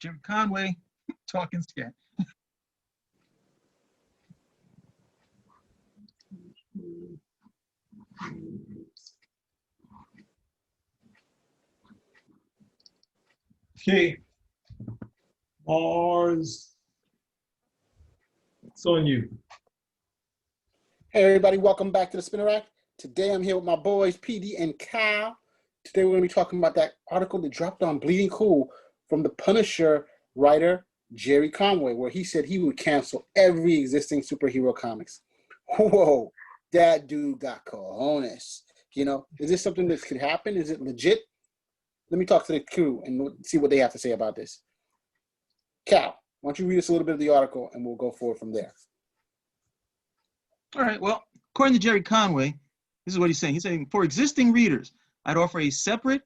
Gerry Conway, talking scat. Okay, Mars, it's on you. Hey everybody, welcome back to the Spinner Rack. Today I'm here with my boys PD and Cal. Today we're going to be talking about that article that dropped on Bleeding Cool from the Punisher writer Gerry Conway, where he said he would cancel every existing superhero comics. Whoa, that dude got cojones. You know, is this something that could happen? Is it legit? Let me talk to the crew and see what they have to say about this. Cal, why don't you read us a little bit of the article and we'll go forward from there. All right, well, according to Gerry Conway, this is what he's saying. He's saying, for existing readers, I'd offer a separate,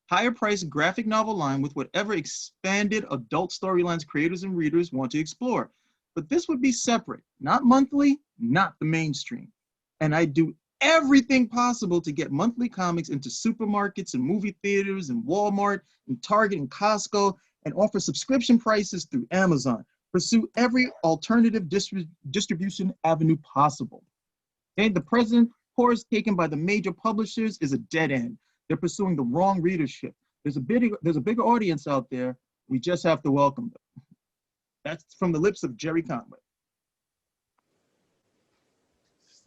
higher-priced graphic novel line with whatever expanded adult storylines creators and readers want to explore. But this would be separate, not monthly, not the mainstream. And I'd do everything possible to get monthly comics into supermarkets and movie theaters and Walmart and Target and Costco and offer subscription prices through Amazon. Pursue every alternative distribution avenue possible. Okay? The present course taken by the major publishers is a dead end. They're pursuing the wrong readership. There's a bigger audience out there. We just have to welcome them. That's from the lips of Gerry Conway.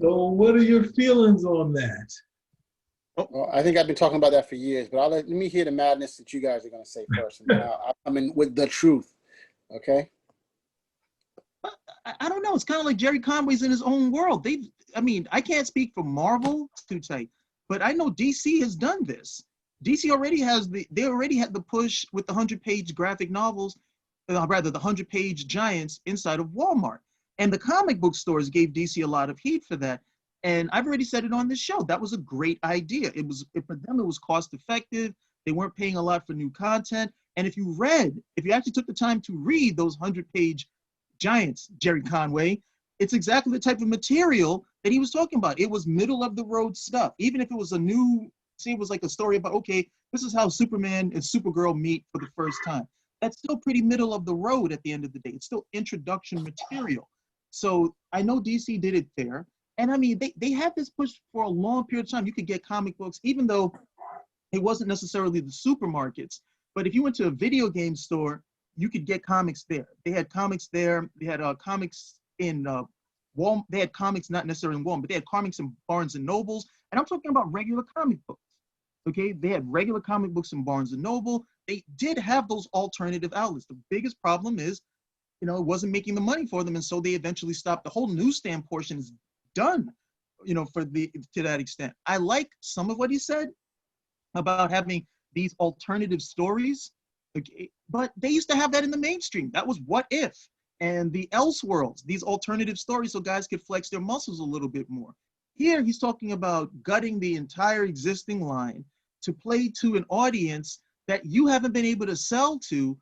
So what are your feelings on that? Well, I think I've been talking about that for years, but let me hear the madness that you guys are going to say first. And I'll come in with the truth, okay? I don't know. It's kind of like Gerry Conway's in his own world. I can't speak for Marvel too tight, but I know DC has done this. DC already they already had the push with the 100-page graphic novels, rather the 100-page giants inside of Walmart. And the comic book stores gave DC a lot of heat for that. And I've already said it on this show. That was a great idea. For them, it was cost effective. They weren't paying a lot for new content. And if you actually took the time to read those 100-page giants, Gerry Conway, it's exactly the type of material that he was talking about. It was middle of the road stuff. Even if it was it was like a story about, okay, this is how Superman and Supergirl meet for the first time. That's still pretty middle of the road at the end of the day. It's still introduction material. So I know DC did it there. And I mean, they had this push for a long period of time. You could get comic books, even though it wasn't necessarily the supermarkets. But if you went to a video game store, you could get comics there. They had comics there. They had comics in Walmart. They had comics not necessarily in Walmart, but they had comics in Barnes and Nobles. And I'm talking about regular comic books. Okay, they had regular comic books in Barnes and Noble. They did have those alternative outlets. The biggest problem is, it wasn't making the money for them, and so they eventually stopped. The whole newsstand portion is done, to that extent. I like some of what he said about having these alternative stories. Okay, but they used to have that in the mainstream. That was What If and the Elseworlds, these alternative stories so guys could flex their muscles a little bit more. Here, he's talking about gutting the entire existing line to play to an audience that you haven't been able to sell to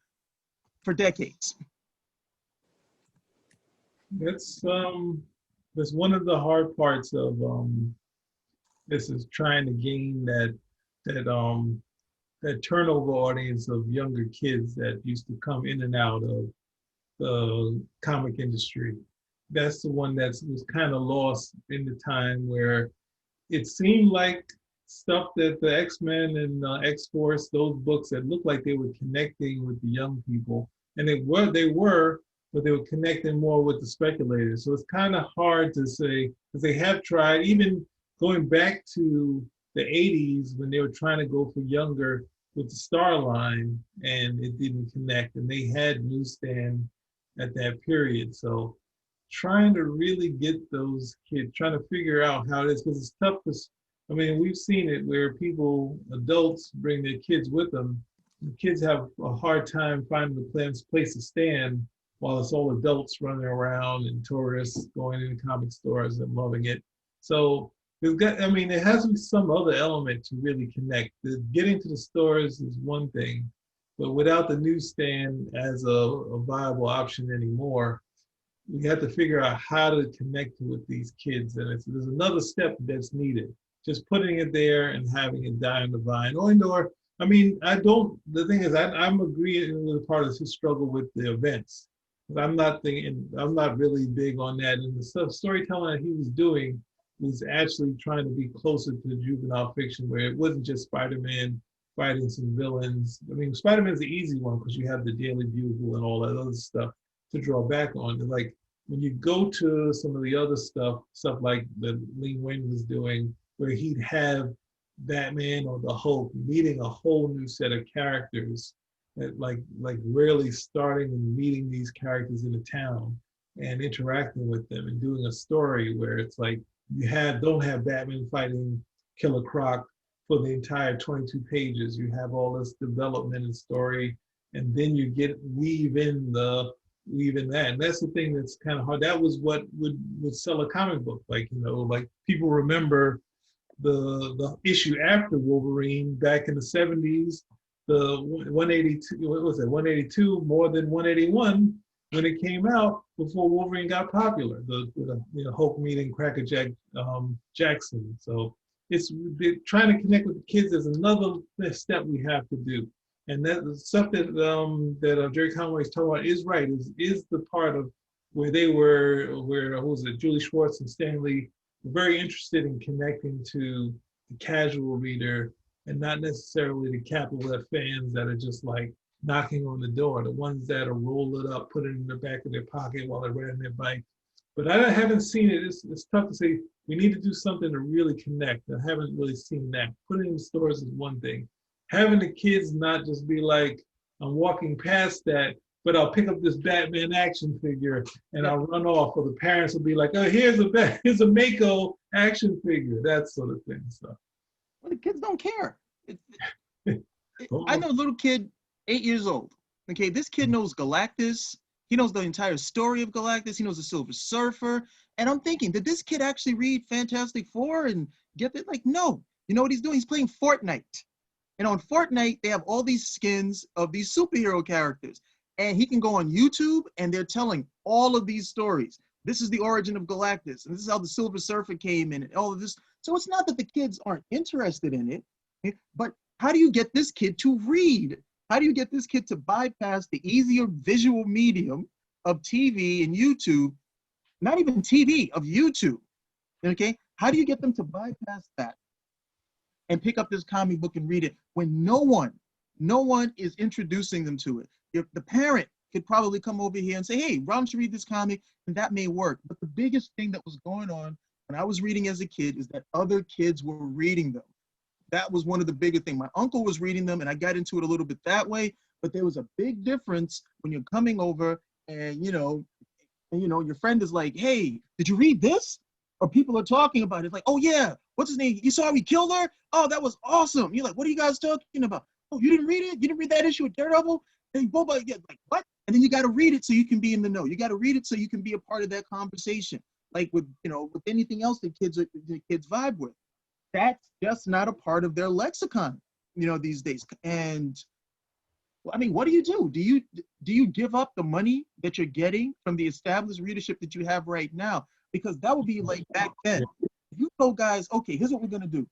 for decades. That's one of the hard parts of this is trying to gain that turnover audience of younger kids that used to come in and out of the comic industry. That's the one that was kind of lost in the time where it seemed like stuff that the X-Men and X-Force, those books that looked like they were connecting with the young people, and they were, but they were connecting more with the speculators. So it's kind of hard to say, because they have tried, even going back to the 80s when they were trying to go for younger with the Star line, and it didn't connect, and they had newsstand at that period. So trying to really get those kids, trying to figure out how it is, because it's tough. I mean, we've seen it where adults bring their kids with them. The kids have a hard time finding the place to stand while it's all adults running around and tourists going into comic stores and loving it. So there has to be some other element to really connect. Getting to the stores is one thing, but without the newsstand as a viable option anymore, we have to figure out how to connect with these kids. And there's another step that's needed. Just putting it there and having it die on the vine, or I mean, I don't. The thing is, I'm agreeing with part of his struggle with the events. But I'm not thinking. I'm not really big on that. And the stuff storytelling that he was doing was actually trying to be closer to juvenile fiction, where it wasn't just Spider-Man fighting some villains. I mean, Spider-Man's the easy one because you have the Daily Bugle and all that other stuff to draw back on. And like when you go to some of the other stuff like that Lee Wayne was doing, where he'd have Batman or the Hulk meeting a whole new set of characters, that like really starting and meeting these characters in the town and interacting with them and doing a story where it's like you don't have Batman fighting Killer Croc for the entire 22 pages. You have all this development and story, and then you weave in that. And that's the thing that's kind of hard. That was what would sell a comic book. Like, like people remember the issue after Wolverine back in the 70s, the 182, what was it, 182 more than 181 when it came out before Wolverine got popular, the Hulk meeting Crackerjack Jackson. So it's trying to connect with the kids is another step we have to do. And that the stuff that Gerry Conway is talking about is right, is the part of where who was it, Julie Schwartz and Stan Lee were very interested in connecting to the casual reader and not necessarily the capital F fans that are just like knocking on the door, the ones that are roll it up, put it in the back of their pocket while they're riding their bike. But I haven't seen it. It's tough to say. We need to do something to really connect. I haven't really seen that. Putting it in stores is one thing. Having the kids not just be like, I'm walking past that, but I'll pick up this Batman action figure and I'll run off. Or the parents will be like, oh, here's a Mako action figure, that sort of thing. So, well, the kids don't care. I know a little kid, 8 years old. Okay, this kid knows Galactus. He knows the entire story of Galactus. He knows the Silver Surfer. And I'm thinking, did this kid actually read Fantastic Four and get it? Like, no. You know what he's doing? He's playing Fortnite. And on Fortnite, they have all these skins of these superhero characters. And he can go on YouTube and they're telling all of these stories. This is the origin of Galactus. And this is how the Silver Surfer came in and all of this. So it's not that the kids aren't interested in it, but how do you get this kid to read? How do you get this kid to bypass the easier visual medium of TV and YouTube, not even TV, of YouTube, okay? How do you get them to bypass that and pick up this comic book and read it when no one is introducing them to it? The parent could probably come over here and say, hey, why don't you read this comic? And that may work. But the biggest thing that was going on when I was reading as a kid is that other kids were reading them. That was one of the bigger things. My uncle was reading them and I got into it a little bit that way, but there was a big difference when you're coming over and your friend is like, hey, did you read this? Or people are talking about it. It's like, oh yeah, what's his name? You saw we killed her? Oh, that was awesome. You're like, what are you guys talking about? Oh, you didn't read it? You didn't read that issue of Daredevil? And you both like, what? And then you got to read it so you can be in the know. You got to read it so you can be a part of that conversation. Like with anything else that kids vibe with. That's just not a part of their lexicon, these days. And I mean, what do you do? Do you give up the money that you're getting from the established readership that you have right now? Because that would be like back then. You told guys, okay, here's what we're gonna do.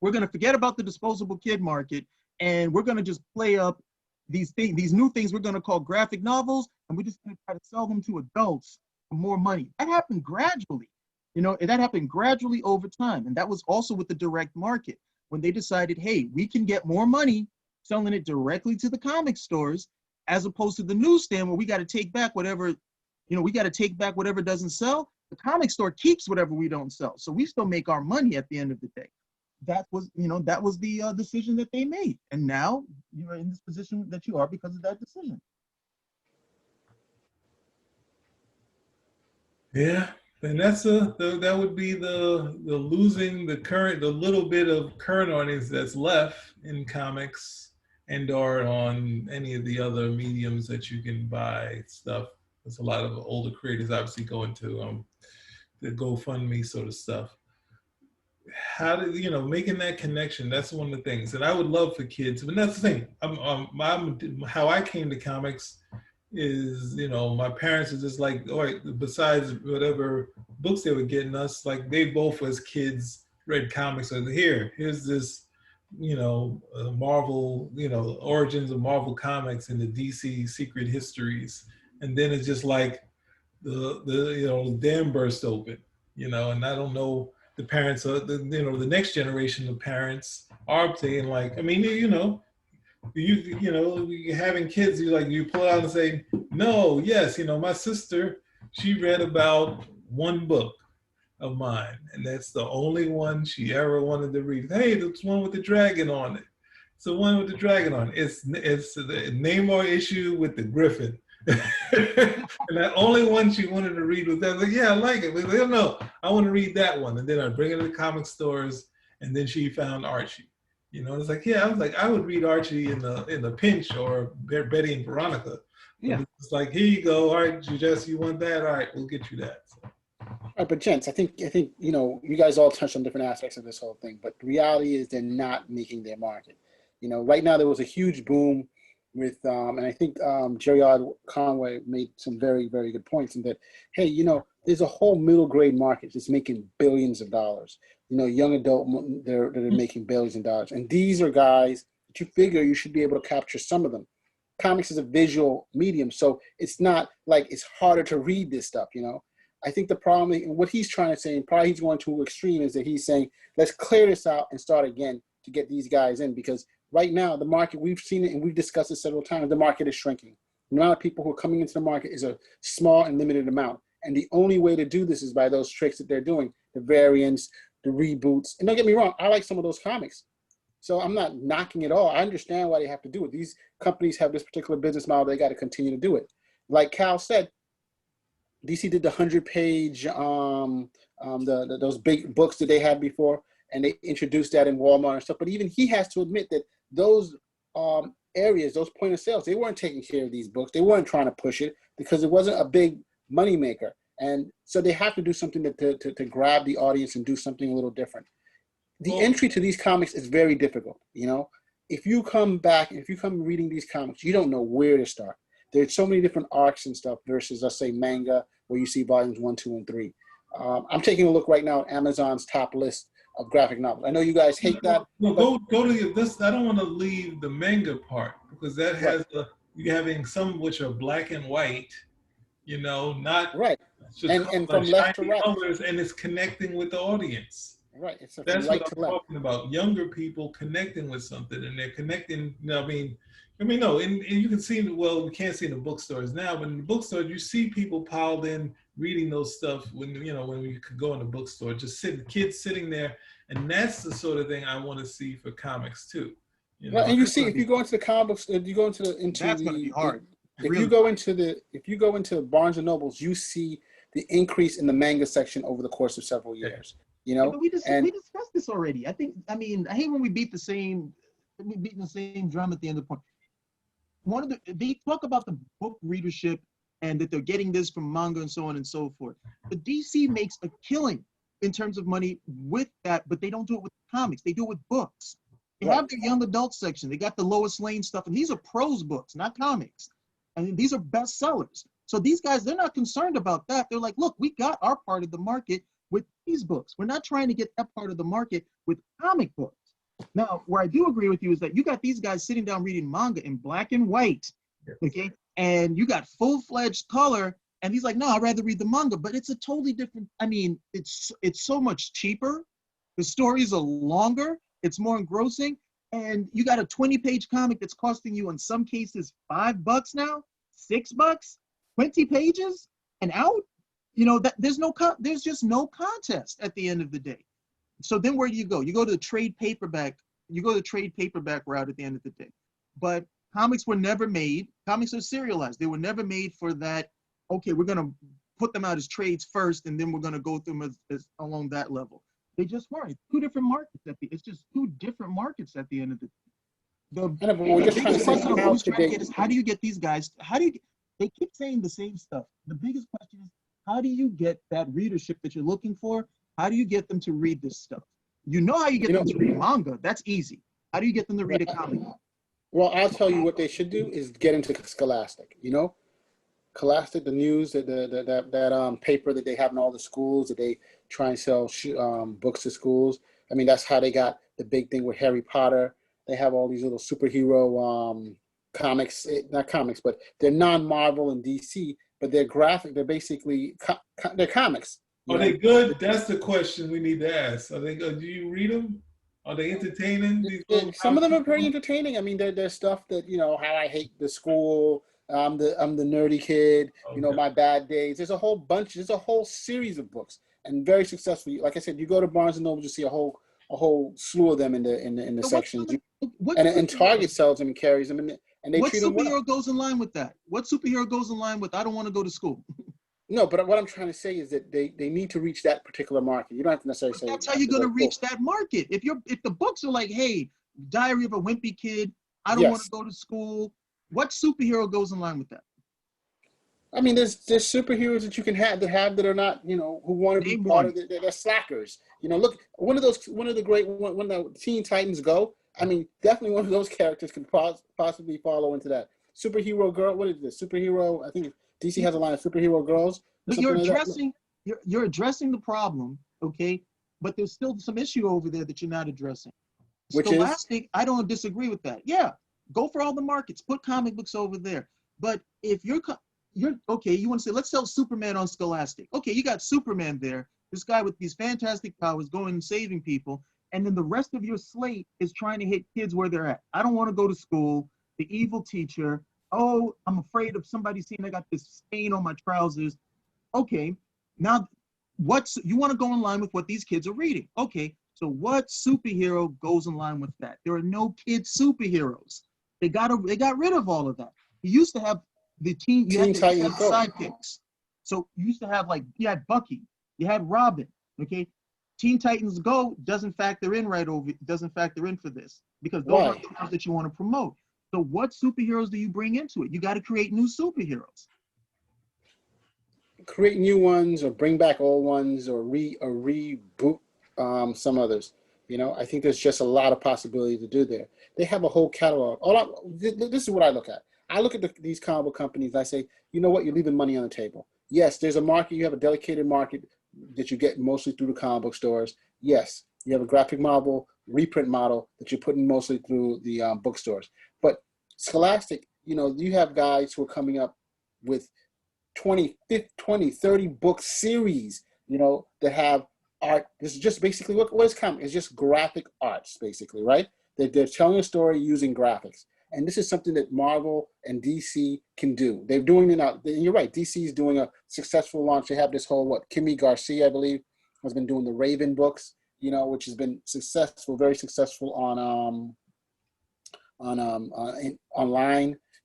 We're gonna forget about the disposable kid market, and we're gonna just play up these new things we're gonna call graphic novels, and we're just gonna try to sell them to adults for more money. That happened gradually. That happened gradually over time. And that was also with the direct market when they decided, hey, we can get more money selling it directly to the comic stores as opposed to the newsstand where we got to take back whatever doesn't sell. The comic store keeps whatever we don't sell. So we still make our money at the end of the day. That was the decision that they made. And now you're in this position that you are because of that decision. Yeah. And that's that would be the losing the little bit of current audience that's left in comics and or on any of the other mediums that you can buy stuff. There's a lot of older creators obviously going to the GoFundMe sort of stuff. How do making that connection? That's one of the things. And I would love for kids, but that's the thing. How I came to comics is, my parents are just like, all right, besides whatever books they were getting us, like they both as kids read comics. So here's this Marvel, origins of Marvel comics and the DC secret histories. And then it's just like the dam burst open, and I don't know, the parents, the next generation of parents are saying like, I mean, you're having kids, you pull out and say, no, yes, my sister, she read about one book of mine, and that's the only one she ever wanted to read. Hey, that's one with the dragon on it. It's the one with the dragon on it. It's the Namor issue with the griffin. And the only one she wanted to read was that. Like, yeah, I like it. But no, I want to read that one. And then I bring it to the comic stores, and then she found Archie. It's like, yeah, I was like, I would read Archie in the pinch, or Betty and Veronica. Yeah. It's like, here you go. All right, Jess, you want that? All right, we'll get you that. So. All right, but gents, I think you guys all touched on different aspects of this whole thing, but the reality is they're not making their market. Right now there was a huge boom with, and I think Gerry Conway made some very, very good points in that, hey, there's a whole middle grade market that's making billions of dollars. Young adult, they're making billions of dollars. And these are guys that you figure you should be able to capture some of them. Comics is a visual medium, so it's not like it's harder to read this stuff, I think the problem, and what he's trying to say, and probably he's going to extreme, is that he's saying, let's clear this out and start again to get these guys in. Because right now, the market, we've seen it and we've discussed it several times, the market is shrinking. The amount of people who are coming into the market is a small and limited amount. And the only way to do this is by those tricks that they're doing, the variants, the reboots. And don't get me wrong, I like some of those comics. So I'm not knocking it all. I understand why they have to do it. These companies have this particular business model. They got to continue to do it. Like Cal said, DC did the 100-page, those big books that they had before, and they introduced that in Walmart and stuff. But even he has to admit that those areas, those point of sales, they weren't taking care of these books. They weren't trying to push it because it wasn't a big money maker. And so they have to do something to grab the audience and do something a little different. The entry to these comics is very difficult. If you come reading these comics, you don't know where to start. There's so many different arcs and stuff versus, let's say, manga, where you see volumes 1, 2, and 3. I'm taking a look right now at Amazon's top list of graphic novels. I know you guys hate that. No, go to this. I don't want to leave the manga part because that has you having some which are black and white, not right. And from left to right, colors, and it's connecting with the audience. Right. That's what I'm talking about. Younger people connecting with something, and they're connecting. No, and you can see, we can't see in the bookstores now, but in the bookstores, you see people piled in reading those stuff when you could go in the bookstore, just kids sitting there. And that's the sort of thing I want to see for comics too. Well, and you see, if you go into the comic books, if you go into that's going to be hard. If you go into Barnes and Nobles, you see the increase in the manga section over the course of several years. Yeah, but we discussed this already. I hate when we beat the same drum at the end of the point. They talk about the book readership and that they're getting this from manga and so on and so forth. But DC makes a killing in terms of money with that, but they don't do it with comics. They do it with books. They have their young adult section. They got the Lois Lane stuff, and these are prose books, not comics. And these are bestsellers. So these guys, they're not concerned about that. They're like, look, we got our part of the market with these books. We're not trying to get that part of the market with comic books. Now, where I do agree with you is that you got these guys sitting down reading manga in black and white, okay? And you got full-fledged color, and he's like, no, I'd rather read the manga, but it's a totally different, it's so much cheaper. The stories are longer, it's more engrossing, and you got a 20-page comic that's costing you, in some cases, $5 now, $6, 20 pages, and out. There's just no contest at the end of the day. So then where do you go? You go to the trade paperback. You go to the trade paperback route at the end of the day. But comics were never made. Comics are serialized. They were never made for that. Okay, we're gonna put them out as trades first, and then we're gonna go through them as along that level. They just weren't. Two different markets. It's just two different markets at the end of the day. The biggest question of who's trying to get is how do you get these guys? They keep saying the same stuff. The biggest question is how do you get that readership that you're looking for? How do you get them to read this stuff? You know how you get them to read manga. That's easy. How do you get them to read a comic? Well, I'll tell you what they should do is get into Scholastic. Scholastic, the news, that paper that they have in all the schools that they try and sell books to schools. That's how they got the big thing with Harry Potter. They have all these little superhero comics, not comics, but they're non-Marvel and DC, but they're graphic. They're basically they're comics. Are they good? That's the question we need to ask. Are they good? Do you read them? Are they entertaining? Some of them are pretty entertaining. I mean, they're stuff that, how I hate the school. I'm the nerdy kid. Okay. My bad days. There's a whole bunch. There's a whole series of books, and very successful. Like I said, you go to Barnes and Noble, you see a whole slew of them in the So sections. What And Target sells them and carries them, and they what treat them well. superhero goes in line with that? What superhero goes in line with I don't want to go to school? No, but what I'm trying to say is that they need to reach that particular market. You don't have to necessarily say That's how you're going to reach that market. If the books are like, hey, Diary of a Wimpy Kid, I don't want to go to school. What superhero goes in line with that? I mean, there's superheroes that you can have that are not, who want to be part of it. They're slackers. Look, when the Teen Titans Go, I mean, definitely one of those characters could possibly follow into that. Superhero girl, what is this? Superhero, I think DC has a line of superhero girls. But you're addressing the problem, okay? But there's still some issue over there that you're not addressing. Which Scholastic, I don't disagree with that. Yeah, go for all the markets. Put comic books over there. But if you're okay, you want to say, let's sell Superman on Scholastic. Okay, you got Superman there, this guy with these fantastic powers going and saving people, and then the rest of your slate is trying to hit kids where they're at. I don't want to go to school. The evil teacher. Oh, I'm afraid of somebody seeing I got this stain on my trousers. Okay, now you want to go in line with what these kids are reading. Okay, so what superhero goes in line with that? There are no kid superheroes. They got rid of all of that. You used to have you had sidekicks. So you used to have you had Bucky, you had Robin. Okay, Teen Titans Go doesn't factor in for this because those are the ones that you want to promote. So what superheroes do you bring into it? You got to create new superheroes. Create new ones or bring back old ones or reboot some others. I think there's just a lot of possibility to do there. They have a whole catalog. This is what I look at. I look at these comic book companies and I say, you know what? You're leaving money on the table. Yes, there's a market. You have a dedicated market that you get mostly through the comic book stores. Yes, you have a graphic novel reprint model that you're putting mostly through the bookstores. But Scholastic, you have guys who are coming up with 20, 30 book series, that have art. This is just basically what is comic? It's just graphic arts, basically, right? They're telling a story using graphics. And this is something that Marvel and DC can do. They're doing it now. You're right. DC is doing a successful launch. They have this whole, Kimmy Garcia, I believe, has been doing the Raven books, which has been successful, very successful online,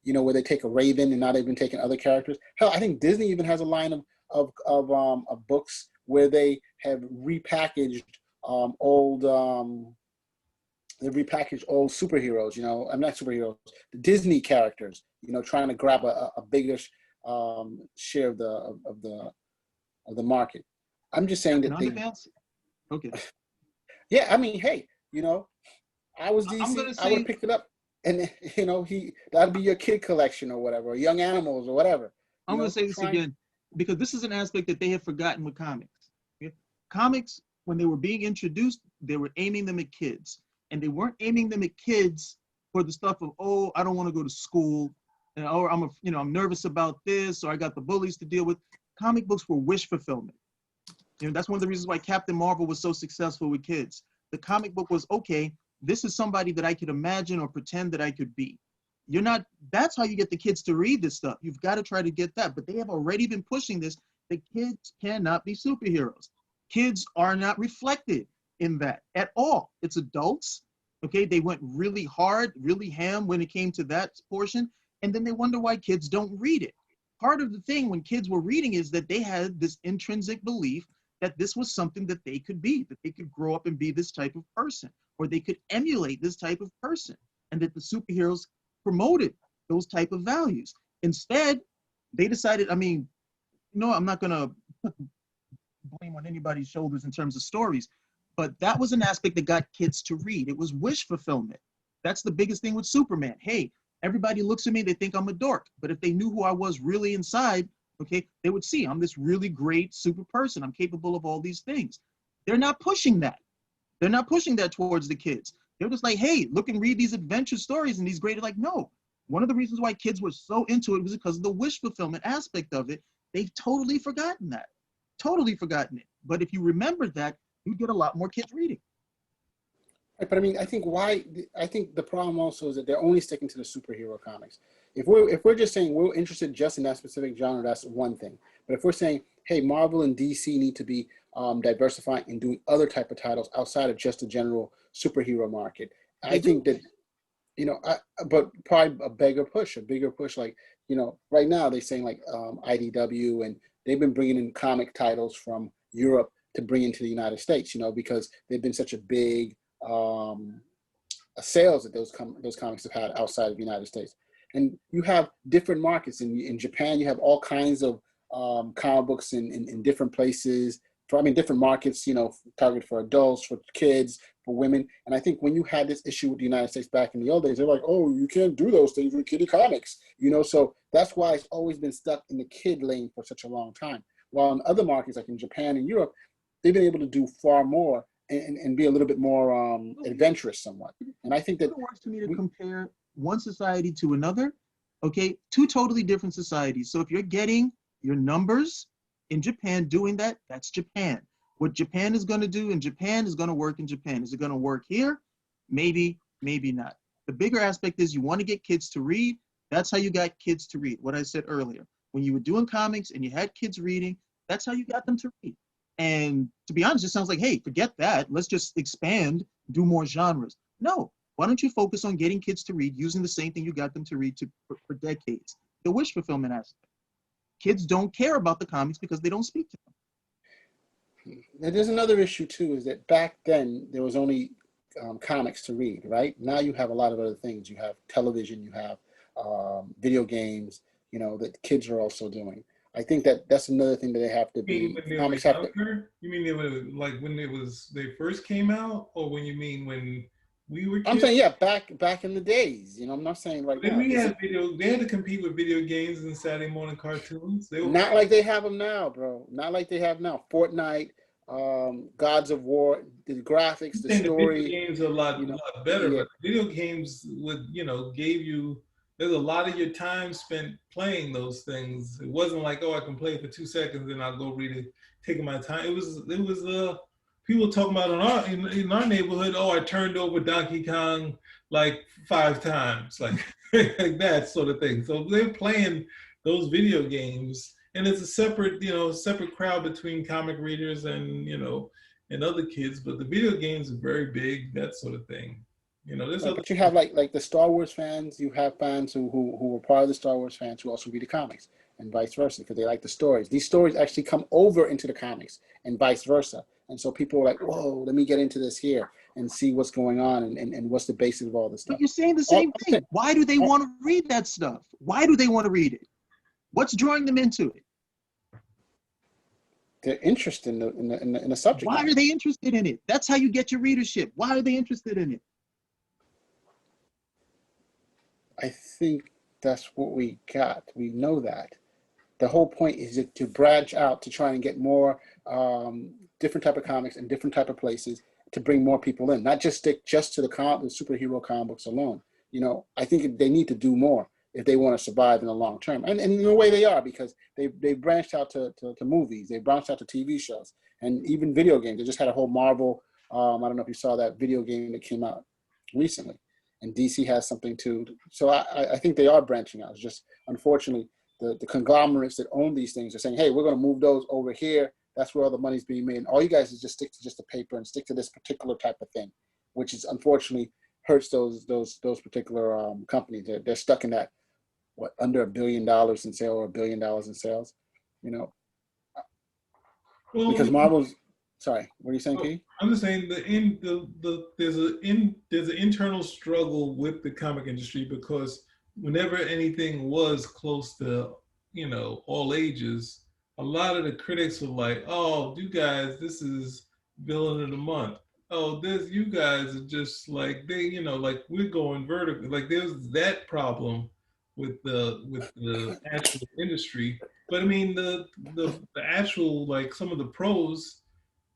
where they take a Raven and now they've been taking other characters. Hell, I think Disney even has a line of books where they have repackaged old superheroes, I'm not superheroes, the Disney characters, trying to grab a bigger share of the market. I'm just saying that okay. Yeah, I mean, hey, I was DC, I would have picked it up, and that'd be your kid collection or whatever, or Young Animals or whatever. I'm going to say this again because this is an aspect that they have forgotten with comics. Okay? Comics, when they were being introduced, they were aiming them at kids. And they weren't aiming them at kids for the stuff of, oh, I don't want to go to school, or I'm nervous about this, or I got the bullies to deal with. Comic books were wish fulfillment. That's one of the reasons why Captain Marvel was so successful with kids. The comic book was, okay, this is somebody that I could imagine or pretend that I could be. That's how you get the kids to read this stuff. You've got to try to get that. But they have already been pushing this. The kids cannot be superheroes. Kids are not reflected in that at all. It's adults. Okay, they went really hard, really ham when it came to that portion, and then they wonder why kids don't read it. Part of the thing when kids were reading is that they had this intrinsic belief that this was something that they could be, that they could grow up and be this type of person, or they could emulate this type of person, and that the superheroes promoted those type of values. Instead, they decided, I'm not going to put blame on anybody's shoulders in terms of stories, but that was an aspect that got kids to read. It was wish fulfillment. That's the biggest thing with Superman. Hey, everybody looks at me, they think I'm a dork. But if they knew who I was really inside, okay, they would see I'm this really great super person. I'm capable of all these things. They're not pushing that. They're not pushing that towards the kids. They're just like, hey, look and read these adventure stories and these great, like, no. One of the reasons why kids were so into it was because of the wish fulfillment aspect of it. They've totally forgotten that. Totally forgotten it. But if you remember that, you get a lot more kids reading. But I mean, I think the problem also is that they're only sticking to the superhero comics. If we're just saying we're interested just in that specific genre, that's one thing. But if we're saying, hey, Marvel and DC need to be diversifying and doing other type of titles outside of just the general superhero market, I think that, you know, but probably a bigger push, like, you know, right now they're saying like IDW, and they've been bringing in comic titles from Europe to bring into the United States, you know, because they've been such a big sales that those comics have had outside of the United States. And you have different markets. In Japan, you have all kinds of comic books in different places, different markets, you know, targeted for adults, for kids, for women. And I think when you had this issue with the United States back in the old days, they're like, oh, you can't do those things with kiddie comics, you know? So that's why it's always been stuck in the kid lane for such a long time. While in other markets, like in Japan and Europe, they've been able to do far more and be a little bit more adventurous somewhat. And I think that it works to me to compare one society to another, okay? Two totally different societies. So if you're getting your numbers in Japan doing that, that's Japan. What Japan is going to do in Japan is going to work in Japan. Is it going to work here? Maybe, maybe not. The bigger aspect is you want to get kids to read. That's how you got kids to read. What I said earlier, when you were doing comics and you had kids reading, that's how you got them to read. And to be honest, it sounds like, hey, forget that. Let's just expand, do more genres. No, why don't you focus on getting kids to read using the same thing you got them to read for decades? The wish fulfillment aspect. Kids don't care about the comics because they don't speak to them. Now, there's another issue too, is that back then there was only comics to read, right? Now you have a lot of other things. You have television, you have video games, you know, that kids are also doing. I think that's another thing that they have to be. Comics have to. You mean like when they first came out, or when you mean when we were kids? I'm saying, yeah, back in the days. You know, I'm not saying right now. We had they had to compete with video games and Saturday morning cartoons. They were not like they have them now, bro. Not like they have now. Fortnite, Gods of War, the graphics, the story. The video games are a lot better, yeah. But video games gave you. There's a lot of your time spent playing those things. It wasn't like, oh, I can play it for 2 seconds and I'll go read it, taking my time. It was people talking about in our neighborhood, oh, I turned over Donkey Kong like 5 times, like like that sort of thing. So they're playing those video games, and it's a separate crowd between comic readers and other kids. But the video games are very big, that sort of thing. But you have like the Star Wars fans. You have fans who were part of the Star Wars fans who also read the comics, and vice versa, because they like the stories. These stories actually come over into the comics, and vice versa. And so people are like, whoa, let me get into this here and see what's going on and what's the basis of all this stuff. But you're saying the same thing. Why do they want to read that stuff? Why do they want to read it? What's drawing them into it? They're interested in the subject. Why are they interested in it? That's how you get your readership. Why are they interested in it? I think that's what we got. We know that. The whole point is to branch out, to try and get more different type of comics in different type of places, to bring more people in, not just stick just to the superhero comic books alone. I think they need to do more if they want to survive in the long term. And in a way they are, because they branched out to movies, they branched out to TV shows, and even video games. They just had a whole Marvel, I don't know if you saw that video game that came out recently. And DC has something too. So I think they are branching out. It's just, unfortunately, the conglomerates that own these things are saying, hey, we're going to move those over here. That's where all the money's being made. And all you guys is just stick to just the paper and stick to this particular type of thing, which is unfortunately hurts those particular companies. They're stuck in that, under $1 billion in sales or $1 billion in sales, because Marvel's. Sorry, what are you saying, P? I'm just saying there's an internal struggle with the comic industry, because whenever anything was close to all ages, a lot of the critics were like, "Oh, you guys, this is villain of the month. Oh, you guys are just like like we're going vertical." Like there's that problem with the actual industry. But I mean the actual, like, some of the pros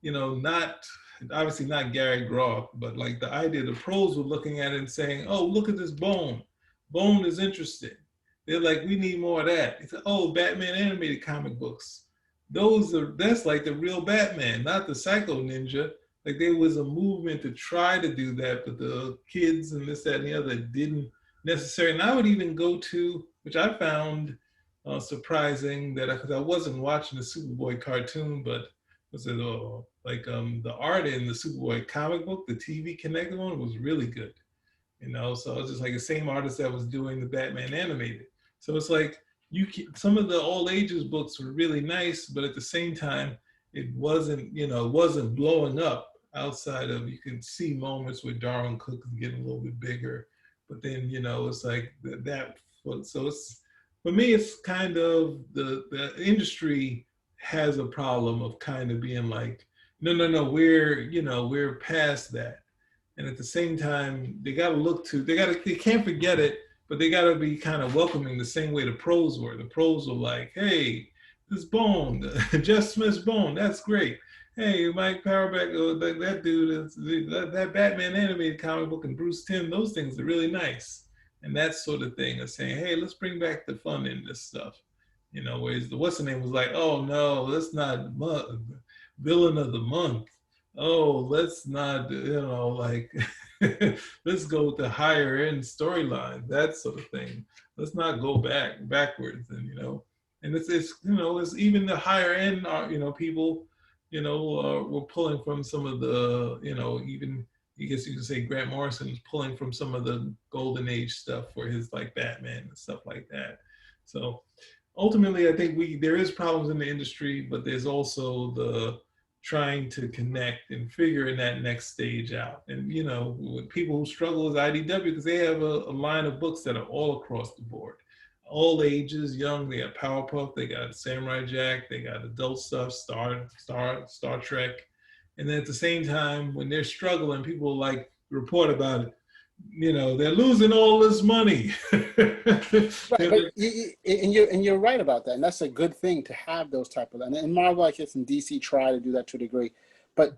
not obviously not Gary Groth, but like the idea the pros were looking at it and saying, oh, look at this bone. Bone is interesting. They're like, we need more of that. It's oh, Batman animated comic books. That's like the real Batman, not the Psycho Ninja. Like there was a movement to try to do that, but the kids and this, that, and the other didn't necessarily. And I would even go to, which I found surprising, that because I wasn't watching the Superboy cartoon, but was it the art in the Superboy comic book, the TV connected one was really good. So it's just like the same artist that was doing the Batman animated. So it's like some of the all ages books were really nice, but at the same time, it wasn't blowing up outside of, you can see moments where Darwin Cook is getting a little bit bigger, but then, it's like that. So it's, for me, it's kind of the industry has a problem of kind of being like, no, we're past that. And at the same time, they can't forget it, but they got to be kind of welcoming the same way the pros were. The pros were like, hey, this Bone, Jeff Smith's Bone, that's great. Hey, Mike Powerback, that dude, that Batman animated comic book and Bruce Timm, those things are really nice. And that sort of thing of saying, hey, let's bring back the fun in this stuff. Whereas the what's the name was like, oh no, let's not villain of the month. Oh, let's not, let's go with the higher end storyline, that sort of thing. Let's not go backwards, and it's even the higher end, people, were pulling from some of the, even, I guess you could say Grant Morrison is pulling from some of the golden age stuff for his like Batman and stuff like that. So ultimately, I think there is problems in the industry, but there's also the trying to connect and figuring that next stage out. And, with people who struggle with IDW, because they have a line of books that are all across the board. All ages, young, they got Powerpuff, they got Samurai Jack, they got adult stuff, Star Trek. And then at the same time, when they're struggling, people like report about it. They're losing all this money. Right, but you're right about that, and that's a good thing to have those type of. And Marvel, I guess, and DC try to do that to a degree, but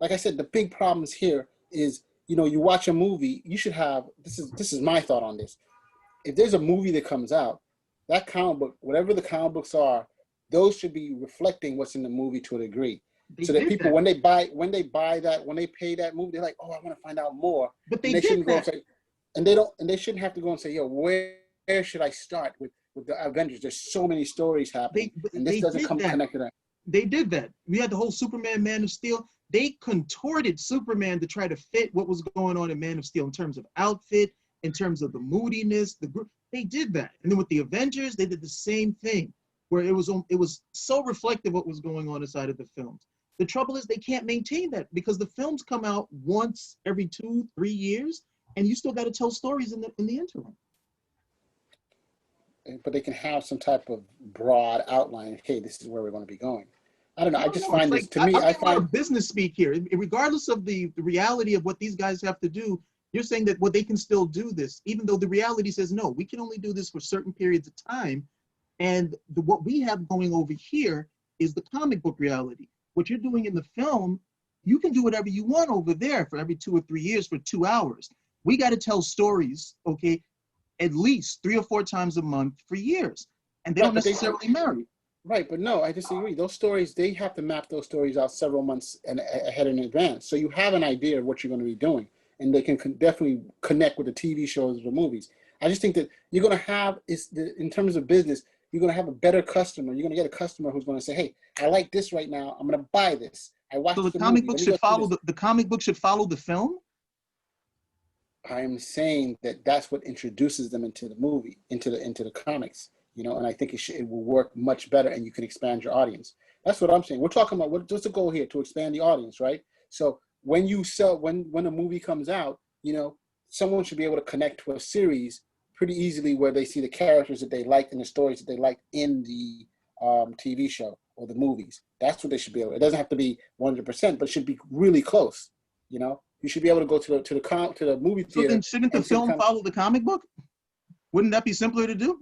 like I said, the big problems here is you watch a movie, you should have this is my thought on this. If there's a movie that comes out, that comic book, whatever the comic books are, those should be reflecting what's in the movie to a degree. So that people, when they pay that movie, they're like, oh, I want to find out more. But they shouldn't go and say, and they shouldn't have to go and say, yo, where should I start with the Avengers? There's so many stories happening, and this doesn't come connected. They did that. We had the whole Superman, Man of Steel. They contorted Superman to try to fit what was going on in Man of Steel in terms of outfit, in terms of the moodiness, the group. They did that. And then with the Avengers, they did the same thing, where it was so reflective what was going on inside of the films. The trouble is they can't maintain that because the films come out once every 2-3 years, and you still got to tell stories in the interim. But they can have some type of broad outline. Hey, this is where we're going to be going. I don't know. I just find this, to me, I find business speak here. Regardless of the reality of what these guys have to do, you're saying that they can still do this, even though the reality says no. We can only do this for certain periods of time, and what we have going over here is the comic book reality. What you're doing in the film, you can do whatever you want over there for every 2 or 3 years for 2 hours. We got to tell stories, okay, at least 3 or 4 times a month for years. And they don't necessarily marry. Right, but no, I disagree. Those stories, they have to map those stories out several months ahead in advance. So you have an idea of what you're going to be doing. And they can definitely connect with the TV shows or the movies. I just think that you're going to have, in terms of business, you're going to have a better customer. You're going to get a customer who's going to say, hey, I like this right now. I'm going to buy this. I watched the comic book should follow the comic book should follow the film? I'm saying that that's what introduces them into the movie, into the comics, and I think it will work much better and you can expand your audience. That's what I'm saying. We're talking about what's the goal here? To expand the audience, right? So when a movie comes out, someone should be able to connect to a series pretty easily where they see the characters that they like and the stories that they like in the TV show or the movies. That's what they should be able. It doesn't have to be 100%, but it should be really close. You should be able to go to the movie theater. So then shouldn't the film follow the comic book? Wouldn't that be simpler to do?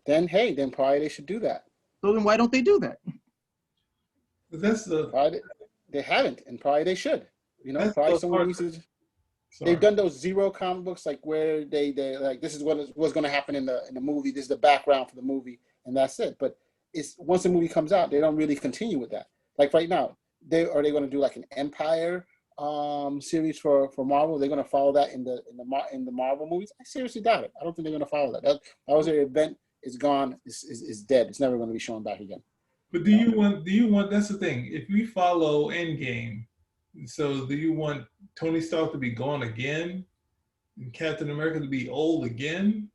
Then probably they should do that. So then why don't they do that? But that's the Probably they haven't, and probably they should. You know, that's probably the someone hard. needs to. Sorry. They've done those zero comic books, like where they like this is what's going to happen in the movie. This is the background for the movie, and that's it. But it's once the movie comes out, they don't really continue with that. Like right now, they going to do like an Empire series for Marvel. They're going to follow that in the Marvel movies. I seriously doubt it. I don't think they're going to follow that. That was their event. It's gone. It's dead. It's never going to be shown back again. But do you want? That's the thing. If we follow Endgame, so do you want Tony Stark to be gone again, and Captain America to be old again?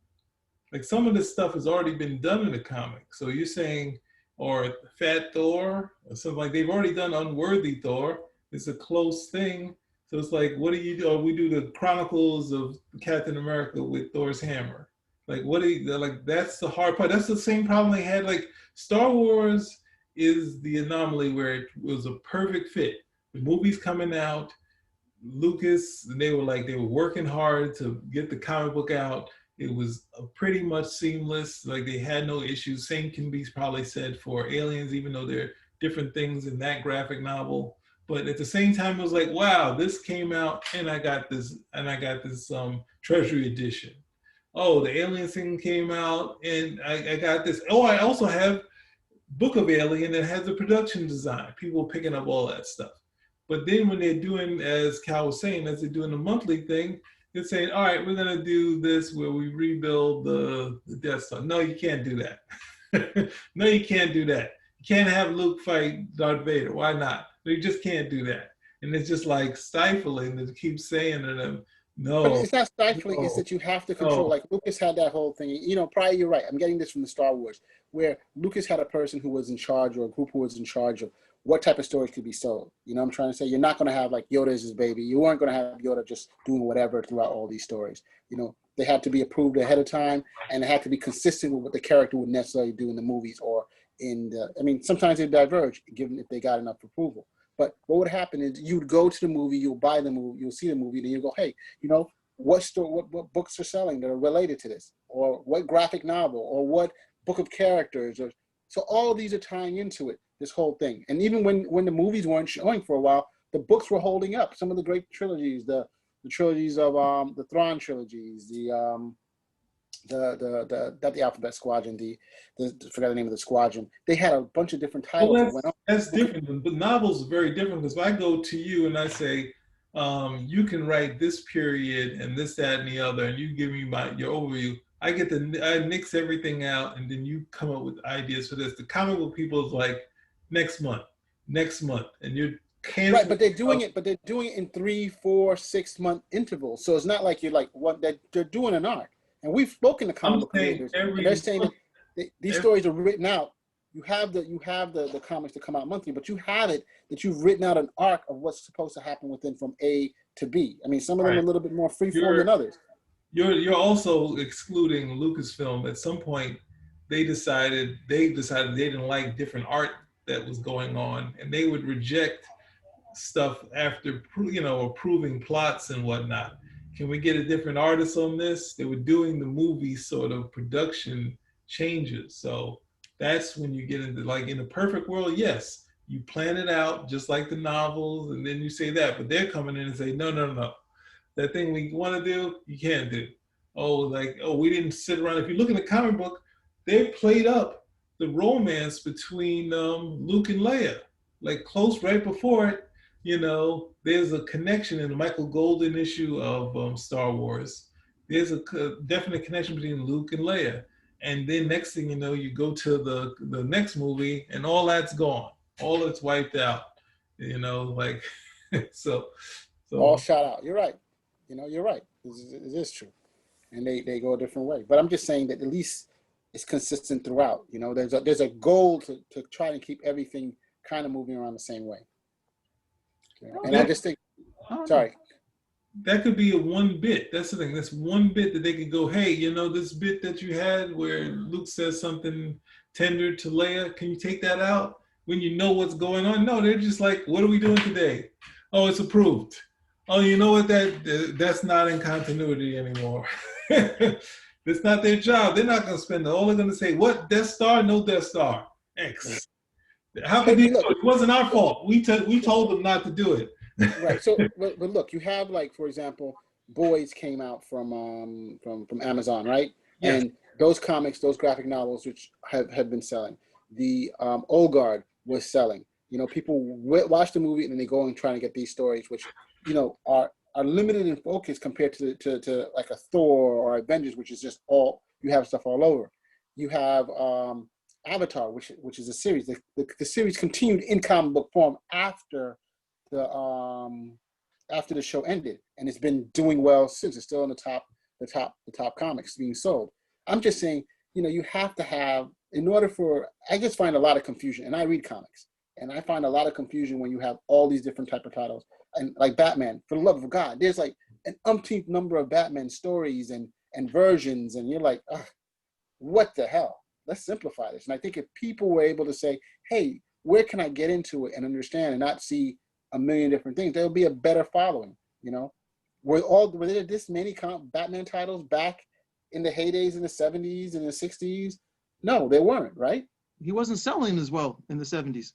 Like some of this stuff has already been done in the comic. So you're saying, or Fat Thor, or something like they've already done Unworthy Thor. It's a close thing. So it's like, what do you do? Or we do the Chronicles of Captain America with Thor's hammer. Like what do you like? That's the hard part. That's the same problem they had. Like Star Wars is the anomaly where it was a perfect fit. The movie's coming out. Lucas, they were working hard to get the comic book out. It was pretty much seamless. Like they had no issues. Same can be probably said for Aliens, even though there are different things in that graphic novel. But at the same time, it was like, wow, this came out and I got this Treasury edition. Oh, the Alien thing came out and I got this. Oh, I also have Book of Alien that has the production design. People picking up all that stuff. But then when they're doing, as Cal was saying, as they're doing the monthly thing, they're saying, all right, we're going to do this where we rebuild the Death Star. No, you can't do that. No, you can't do that. You can't have Luke fight Darth Vader. Why not? You just can't do that. And it's just like stifling to keep saying to them, no. But it's not stifling. No, it's that you have to control. no. Like Lucas had that whole thing. You know, probably you're right. I'm getting this from the Star Wars, where Lucas had a person who was in charge, or a group who was in charge of what type of stories could be sold. You know what I'm trying to say? You're not going to have like Yoda is his baby. You weren't going to have Yoda just doing whatever throughout all these stories. You know, they had to be approved ahead of time, and it had to be consistent with what the character would necessarily do in the movies or in the. I mean, sometimes they diverge, given if they got enough approval. But what would happen is you'd go to the movie, you'll buy the movie, you'll see the movie, then you go, hey, you know, what books are selling that are related to this, or what graphic novel, or what book of characters, or so all of these are tying into it, this whole thing. And even when the movies weren't showing for a while, the books were holding up. Some of the great trilogies, the trilogies of the Thrawn trilogies, not the Alphabet Squadron, the forgot the name of the squadron. They had a bunch of different titles. Well, that's different. But novels are very different because if I go to you and I say, you can write this period and this, that, and the other, and you give me your overview. I mix everything out, and then you come up with ideas for this. The comic book people is like next month, and you're canceling. Right, but they're doing it. But they're doing it in 3, 4, 6 month intervals. So it's not like you're like what they're doing an arc. And we've spoken to comic book creators, and they're saying that these stories are written out. You have the comics that come out monthly, but you have it that you've written out an arc of what's supposed to happen within from A to B. I mean, some of them are a little bit more freeform than others. You're also excluding Lucasfilm. At some point, they decided they didn't like different art that was going on, and they would reject stuff after approving plots and whatnot. Can we get a different artist on this? They were doing the movie sort of production changes. So that's when you get into, like, in a perfect world, yes, you plan it out just like the novels, and then you say that, but they're coming in and say, no. That thing we want to do, you can't do. We didn't sit around. If you look at the comic book, they played up the romance between Luke and Leia, like close right before it. There's a connection in the Michael Golden issue of Star Wars. There's a definite connection between Luke and Leia. And then next thing you know, you go to the next movie and all that's gone. All that's wiped out, so. All shot out. You're right. You're right. It is true. And they go a different way. But I'm just saying that at least it's consistent throughout. There's a goal to try and keep everything kind of moving around the same way. And I just think, sorry. That could be a one bit. That's the thing. That's one bit that they could go, hey, this bit that you had where Luke says something tender to Leia, can you take that out? When you know what's going on? No, they're just like, what are we doing today? Oh, it's approved. Oh, you know what? That's not in continuity anymore. It's not their job. They're not going to spend all. They're going to say, what? Death Star? No Death Star. X. How could they do it? It wasn't our fault. We told them not to do it. Right. So, but look, you have, like, for example, Boys came out from Amazon, right? Yes. And those comics, those graphic novels, which have been selling. The Old Guard was selling. You know, people watch the movie and then they go and try to get these stories, which, you know, are limited in focus compared to like a Thor or Avengers, which is just all, you have stuff all over. You have Avatar, which is a series. The series continued in comic book form after the show ended, and it's been doing well since. It's still in the top comics being sold. I'm just saying, you know, you have to have, in order for, I just find a lot of confusion, and I read comics, and I find a lot of confusion when you have all these different type of titles. And like Batman, for the love of God, there's like an umpteenth number of Batman stories and versions, and you're like, ugh, what the hell? Let's simplify this. And I think if people were able to say, hey, where can I get into it and understand and not see a million different things, there will be a better following, you know? Were there this many Batman titles back in the heydays in the 70s and the 60s? No, they weren't, right? He wasn't selling as well in the 70s.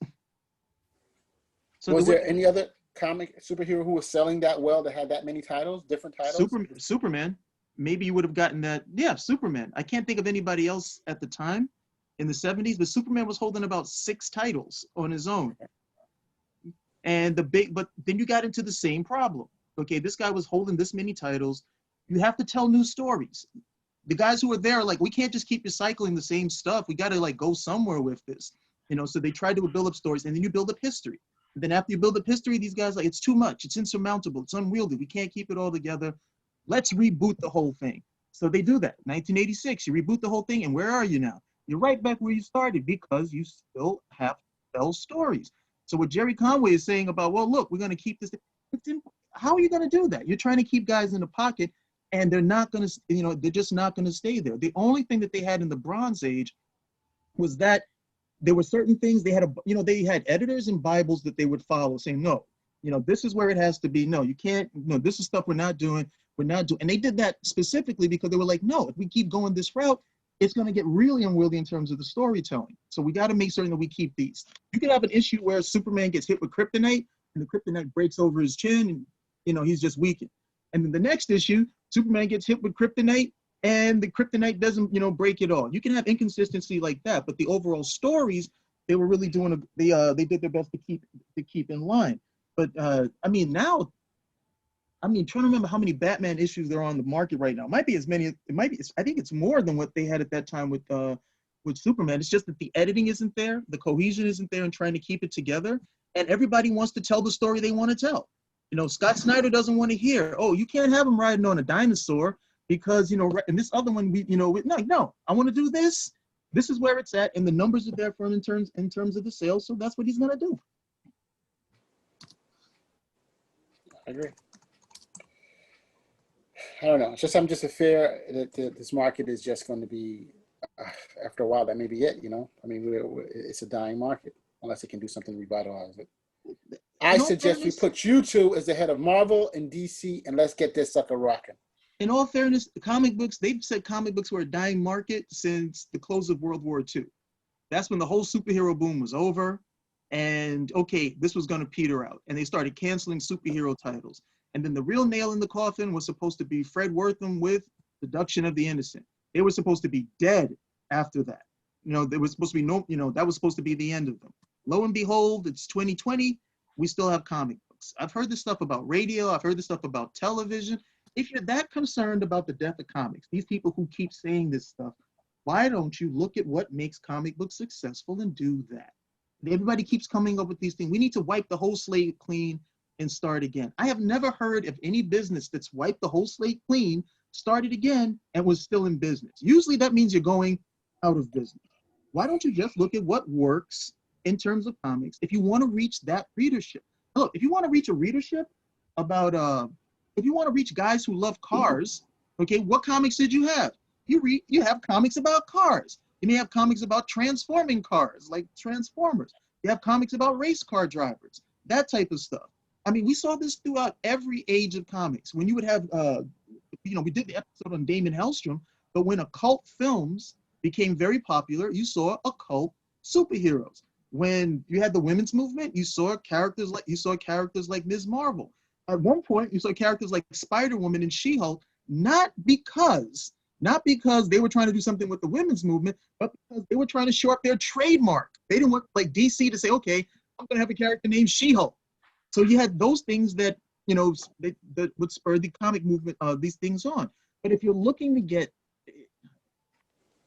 So was there any other comic superhero who was selling that well that had that many titles, different titles? Superman. Maybe you would have gotten that. Yeah, Superman. I can't think of anybody else at the time in the 70s, but Superman was holding about 6 titles on his own. And but then you got into the same problem. Okay, this guy was holding this many titles. You have to tell new stories. The guys who are there are like, we can't just keep recycling the same stuff. We got to like go somewhere with this, you know. So they tried to build up stories, and then you build up history. And then after you build up history, these guys are like, it's too much. It's insurmountable. It's unwieldy. We can't keep it all together. Let's reboot the whole thing. So they do that. 1986, you reboot the whole thing, and where are you now? You're right back where you started because you still have to tell stories. So what Gerry Conway is saying about, well, look, we're going to keep this. How are you going to do that? You're trying to keep guys in the pocket, and they're not going to, you know, they're just not going to stay there. The only thing that they had in the Bronze Age was that there were certain things they had, they had editors and Bibles that they would follow saying, no, you know, this is where it has to be. No, you can't, no, this is stuff we're not doing. And they did that specifically because they were like, no, if we keep going this route, it's going to get really unwieldy in terms of the storytelling. So we got to make certain that we keep these. You could have an issue where Superman gets hit with kryptonite and the kryptonite breaks over his chin and, you know, he's just weakened. And then the next issue, Superman gets hit with kryptonite and the kryptonite doesn't, you know, break it all. You can have inconsistency like that, but the overall stories, they were really doing, they did their best to keep in line. But I mean, now, trying to remember how many Batman issues there are on the market right now. It might be as many. I think it's more than what they had at that time with Superman. It's just that the editing isn't there, the cohesion isn't there, and trying to keep it together. And everybody wants to tell the story they want to tell. You know, Scott Snyder doesn't want to hear, oh, you can't have him riding on a dinosaur because, you know, and this other one, no, I want to do this. This is where it's at, and the numbers are there for him in terms of the sales. So that's what he's gonna do. I agree. I don't know. It's just, I'm just afraid that this market is just going to be, after a while, that may be it, you know? I mean, it's a dying market unless it can do something to revitalize it. I suggest we put you two as the head of Marvel and DC, and let's get this sucker rocking. In all fairness, comic books, they've said comic books were a dying market since the close of World War II. That's when the whole superhero boom was over. And okay, this was going to peter out. And they started canceling superhero titles. And then the real nail in the coffin was supposed to be Fred Wortham with Seduction of the Innocent. They were supposed to be dead after that. You know, there was supposed to be no, you know, that was supposed to be the end of them. Lo and behold, it's 2020. We still have comic books. I've heard this stuff about radio. I've heard this stuff about television. If you're that concerned about the death of comics, these people who keep saying this stuff, why don't you look at what makes comic books successful and do that? Everybody keeps coming up with these things. We need to wipe the whole slate clean and start again. I have never heard of any business that's wiped the whole slate clean, started again, and was still in business. Usually that means you're going out of business. Why don't you just look at what works in terms of comics if you want to reach that readership? Look, if you want to reach a readership about, if you want to reach guys who love cars, okay, what comics did you have? You have comics about cars. You may have comics about transforming cars, like Transformers. You have comics about race car drivers, that type of stuff. I mean, we saw this throughout every age of comics. When you would have, we did the episode on Damon Hellstrom, but when occult films became very popular, you saw occult superheroes. When you had the women's movement, you saw characters like Ms. Marvel. At one point, you saw characters like Spider-Woman and She-Hulk, not because they were trying to do something with the women's movement, but because they were trying to show up their trademark. They didn't want like DC to say, okay, I'm gonna have a character named She-Hulk. So you had those things that that would spur the comic movement of these things on. But if you're looking to get, I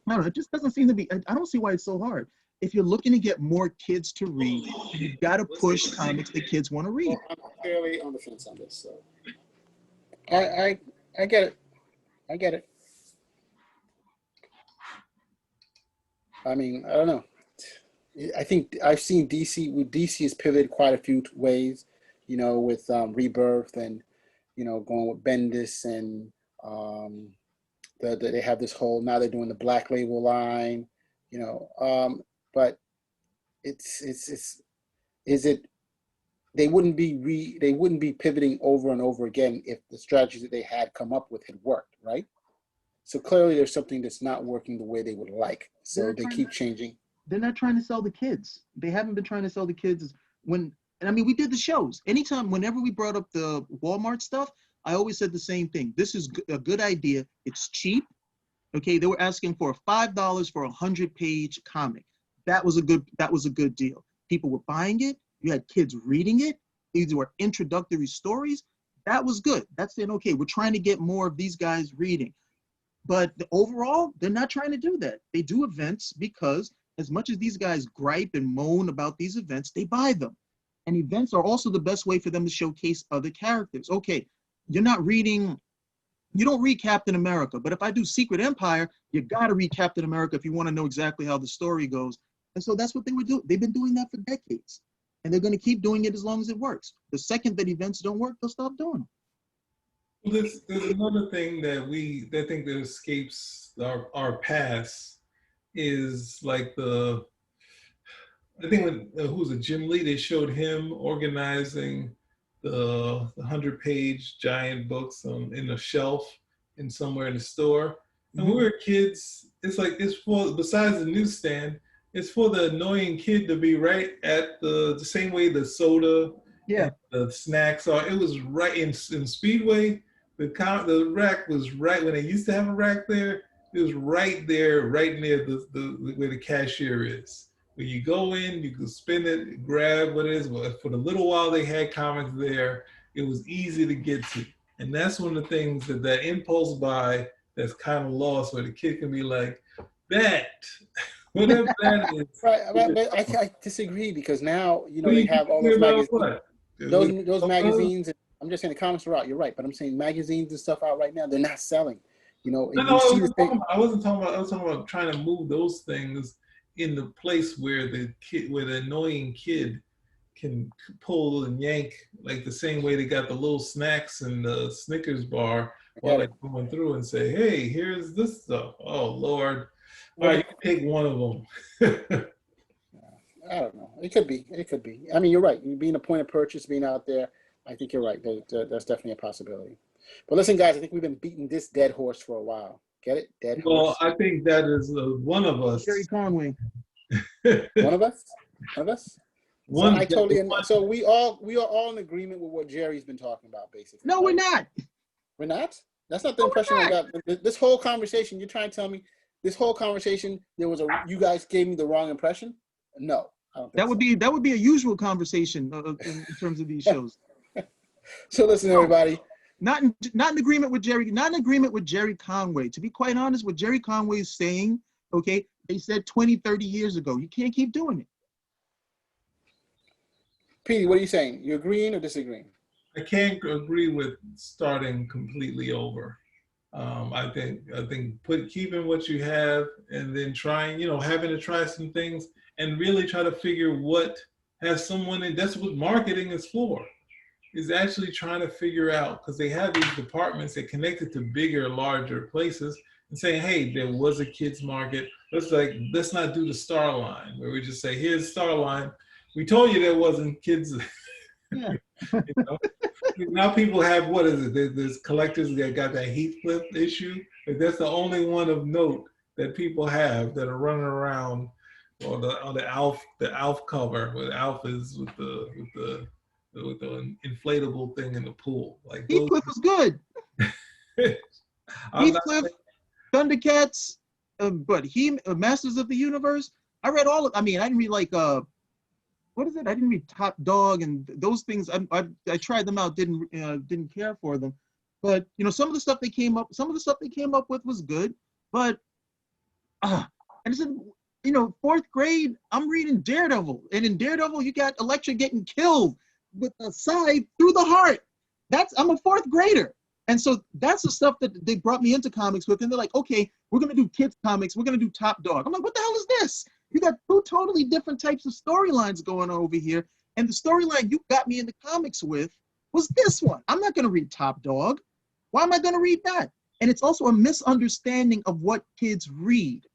don't know, it just doesn't seem to be. I don't see why it's so hard. If you're looking to get more kids to read, you've got to push comics that kids want to read. Well, I'm clearly on the fence on this, so I get it. I get it. I mean, I don't know. I think I've seen DC has pivoted quite a few ways, with Rebirth and, going with Bendis and they have this whole, now they're doing the Black Label line, but they wouldn't be pivoting over and over again if the strategies that they had come up with had worked, right? So clearly there's something that's not working the way they would like. So they keep changing. They're not trying to sell the kids. They haven't been trying to sell the kids we did the shows. Whenever we brought up the Walmart stuff, I always said the same thing. This is a good idea. It's cheap. Okay, they were asking for $5 for a 100-page comic. That was a good deal. People were buying it. You had kids reading it. These were introductory stories. That was good. That's saying, okay, we're trying to get more of these guys reading. But overall, they're not trying to do that. They do events because as much as these guys gripe and moan about these events, they buy them. And events are also the best way for them to showcase other characters. Okay, you don't read Captain America, but if I do Secret Empire, you gotta read Captain America if you wanna know exactly how the story goes. And so that's what they were doing. They've been doing that for decades. And they're gonna keep doing it as long as it works. The second that events don't work, they'll stop doing them. There's another thing that I think that escapes our past is like I think who was it, Jim Lee, they showed him organizing the 100-page giant books in a shelf in somewhere in the store. And when we were kids, it's for, besides the newsstand, it's for the annoying kid to be right at the same way the soda, the snacks are. It was right in Speedway. The rack was right when they used to have a rack there. It was right there, right near the where the cashier is. When you go in, you can spin it, grab what it is. But for the little while they had comics there, it was easy to get to. And that's one of the things that impulse buy that's kind of lost, where the kid can be like, that, whatever that is. Right, but I disagree because now, they have all those magazines. Those magazines, and I'm just saying the comics are out, you're right, but I'm saying magazines and stuff out right now, they're not selling. I wasn't talking about. I was talking about trying to move those things in the place where the annoying kid can pull and yank, like the same way they got the little snacks in the Snickers bar while they're going through and say, "Hey, here's this stuff." Oh Lord! All right, you can take one of them. I don't know. It could be. I mean, you're right. Being a point of purchase, being out there, I think you're right. That's definitely a possibility. But listen, guys, I think we've been beating this dead horse for a while. Get it? Dead horse. Well, I think that is one of us. Gerry Conway. One of us? So we are all in agreement with what Jerry's been talking about, basically. No, we're not. We're not? That's not the impression I got. This whole conversation, you're trying to tell me, this whole conversation, you guys gave me the wrong impression? No, I don't think that would be a usual conversation in terms of these shows. So listen, everybody. Not in agreement with Gerry. Not in agreement with Gerry Conway. To be quite honest, what Gerry Conway is saying, okay, they said 20, 30 years ago. You can't keep doing it. Petey, what are you saying? You agreeing or disagreeing? I can't agree with starting completely over. I think keeping what you have and then trying, having to try some things and really try to figure what has someone, and that's what marketing is for. Is actually trying to figure out, because they have these departments that connected to bigger, larger places, and saying, hey, there was a kids market. Let's not do the Star Line, where we just say, here's Star Line. We told you there wasn't kids. Yeah. Now people have, what is it? There's collectors that got that Heathcliff issue. That's the only one of note that people have that are running around or the Alf cover where Alf is with the inflatable thing in the pool. Like those. Heathcliff was good. I'm not, Heathcliff, Thundercats, but Masters of the Universe. I read all of. I mean, I didn't read like what is it? I didn't read Top Dog and those things. I tried them out. Didn't care for them. But you know, some of the stuff they came up with was good. But and it's in, you know, fourth grade. I'm reading Daredevil, and in Daredevil, you got Elektra getting killed with a scythe through the heart. I'm a fourth grader. And so that's the stuff that they brought me into comics with. And they're like, okay, we're going to do kids comics. We're going to do Top Dog. I'm like, what the hell is this? You got two totally different types of storylines going on over here. And the storyline you got me into comics with was this one. I'm not going to read Top Dog. Why am I going to read that? And it's also a misunderstanding of what kids read.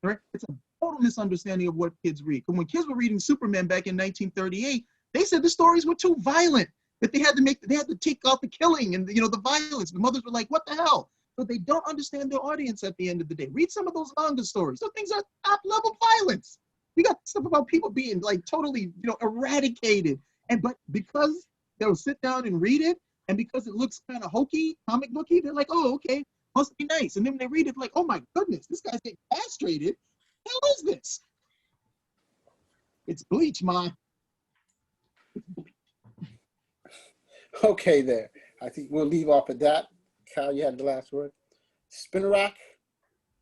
Right? It's a total misunderstanding of what kids read. But when kids were reading Superman back in 1938, they said the stories were too violent. That they had to take out the killing and the violence. The mothers were like, what the hell? But they don't understand their audience at the end of the day. Read some of those manga stories. Those things are top level violence. You got stuff about people being like totally, eradicated. But because they'll sit down and read it, and because it looks kind of hokey, comic booky, they're like, oh, okay, must be nice. And then when they read it, like, oh my goodness, this guy's getting castrated. What the hell is this? It's Bleach, Ma. Okay, there. I think we'll leave off at that. Cal, you had the last word. Spinner Rack.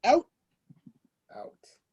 Out.